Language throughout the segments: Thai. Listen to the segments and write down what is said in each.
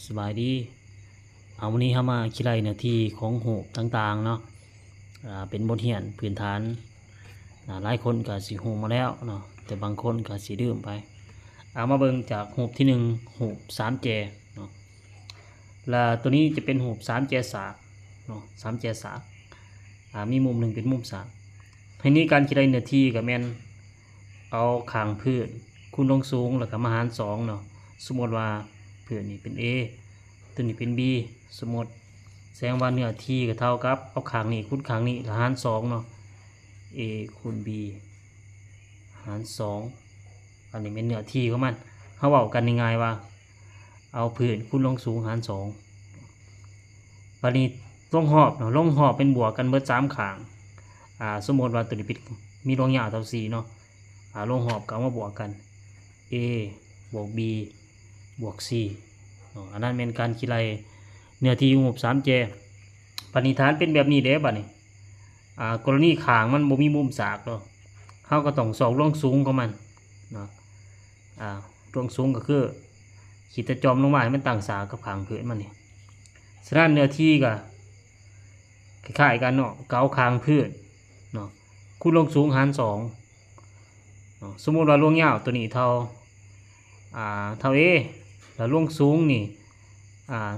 สบายดีเอาวันนี้เข้ามาคิดไรเนื้อที่ของหูต่างๆเนาะเป็นบทเรียนพื้นฐานหลายคนก็สิหูมาแล้วเนาะแต่บางคนก็สิดื่มไปเอามาเบิ่งจากหูที่หนึ่งหูสามแจเนาะและตัวนี้จะเป็นหูสามแจสากเนาะสามแจสากมีมุมหนึ่งเป็นมุมสากทีนี้การคิดไรเนื้อที่กับแมนเอาขางพืชคูณลงสูงแล้วก็มาหารสองเนาะสมมติว่าพืชนี่เป็น A ตัวนี้เป็น B สมมติแสดงว่าเนื้อที่ก็เท่ากับเอาขางนี้คูณขางนี้หารสองเนาะ A คูณ B หารสองอันนี้เป็นเนื้อที่ของมันเขาบอกกันยังไงว่าเอาพื้นคูณลงสูงหารสองวันนี้ลงหอบเนาะลงหอบเป็นบวกกันเบิดสามขางสมมติว่าตัวนี้มีลงยาวเท่า4เนาะลงหอบก็เอามาบวกกัน A บวก B บวก C อันนั้นเป็นการคิดไรเนื้อที่หูสามแจปณิธานเป็นแบบนี้เด้บัดนี้กรณีขางมันบ่มีมุมสากเนาะเขาก็ต้องสอกลงสูงของมันเนาะลงสูงก็คือขีดตะจอมลงมาให้มันต่างสากกับขางพื้นมันนี่ฉะนั้นเนื้อที่ก็คล้ายๆกันเนาะเกาขางพื้นเนาะคูณลงสูงหารสองสมมุติว่าลวงยาวตัวนี้เท่าA แล้วลวงสูงนี่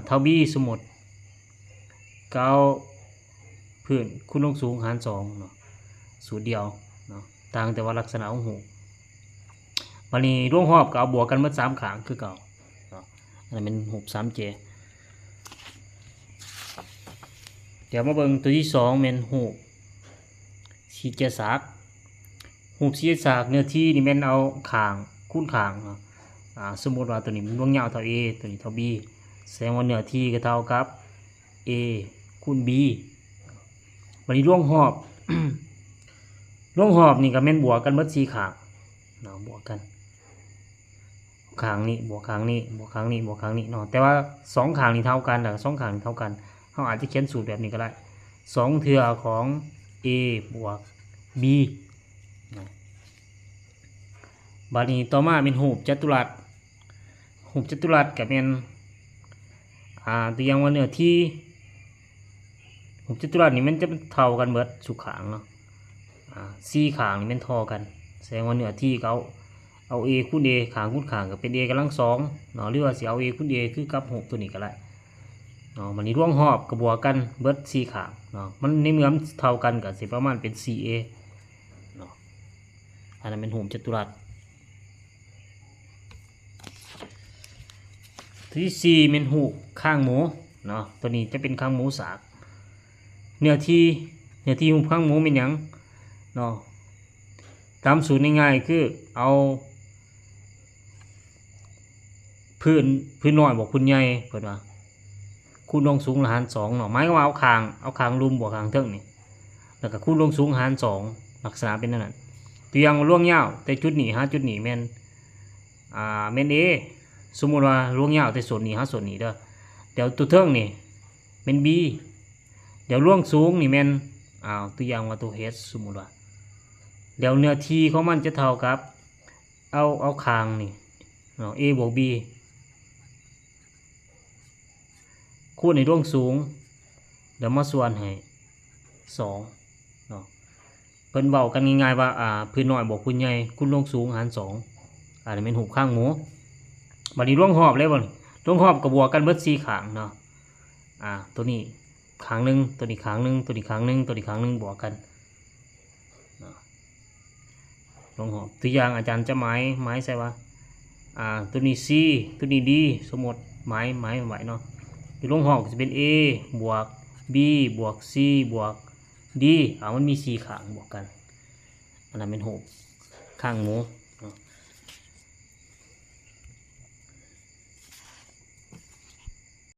เท่า B สมมติเกาพื้นคูณลงสูงหารสองเนาะสูตรเดียวเนาะต่างแต่ว่าลักษณะของหูวันนี้ร่วงหอบก็เอาบวกกันเมื่อ3ขางคือเก่าเนาะอันนั้นเป็นหูสามเจเดี๋ยวมาเบิ่งตัวที่2เป็นหูสี่เจสากหูสี่เจสากเนื้อที่นี่เป็นเอาขางคูณขางเนาะสมมติว่าตัวนี้มันร่วงยาวเท่า A ตัวนี้เท่า B แสดงว่าเนื้อที่ก็เท่ากับ A คูณ B วันนี้ร่วงหอบ ร่วงหอบนี่ก็แม่นบวกกันเมื่อ4ขางเนาะบวกกันขางนี้บวกขางนี้บวกขางนี้บวกขางนี้เนาะแต่ว่า2ขางนี่เท่ากันแต่2ขางนี่เท่ากันเราอาจจะเขียนสูตรแบบนี้ก็ได้2เทื่อของ A บวก B บัดนี้ต่อมาเป็นหูจัตุรัสหูจัตุรัสกับเป็นตัวอย่างว่าเนื้อที่หูจัตุรัสนี่มันจะเท่ากันเบิดสุขางเนาะ4ขางนี่มันเท่ากันแสดงว่าเนื้อที่เขาเอา A คูณ A ขางคูณขางก็เป็น A กำลัง2เนาะหรือว่าสิเอา A คูณ A คือกับ6ตัวนี้ก็ได้เนาะมันนี้ร่วงหอบกับบวกกันเบิด4ขางเนาะมันในเมื่อมันเท่ากันก็สิประมาณเป็น 4A เนาะอันนั้นเป็นหูจัตุรัสที่4เป็นหูข้างหมูเนาะตัวนี้จะเป็นข้างหมูสากเนื้อที่หูข้างหมูเป็นหยังเนาะตามสูตรง่ายๆคือเอาพื้นน้อยบอกพื้นใหญ่เปิดว่าคูณลงสูงหาร2เนาะหมายความว่าเอาคางรุมบวกคางเทิงนี่แล้วก็คูณลงสูงหาร2ลักษณะเป็นนั่นน่ะตัวอย่างล่วงยาวแต่จุดนี้หาจุดนี้แม่นAสมมุติว่าล่วงยาวแต่ส่วนนี้หาส่วนนี้เด้อเดี๋ยวตัวเทิงนี่เป็น B เดี๋ยวล่วงสูงนี่แม่นตัวอย่างว่าตัว H สมมุติว่าเดี๋ยวเนื้อที่ของมันจะเท่ากับเอาคางนี่เนาะ A บวก B คูณในล่วงสูงเดี๋ยวมาส่วนให้2เนาะเพิ่นเว้ากันง่ายๆว่าพื้นน้อยบวกพื้นใหญ่คูณล่วงสูงหาร2อันนี้เป็นหูข้างหมูบัดนี้ร่วงหอบเลยบ่ร่วงหอบกับบวกกันเบิด4ขางเนาะตัวนี้ขางนึงตัวนี้ขางนึงตัวนี้ขางนึงตัวนี้ขางนึงบวกกันร่วงหอบตัวอย่างอาจารย์จะหมายใส่ว่าตัวนี้ C ตัวนี้ D สมมติหมายไว้เนาะร่วงหอบจะเป็น A บวก B บวก C บวก D มันมี4ขางบวกกันอันนั้นเป็นหูข้างหมู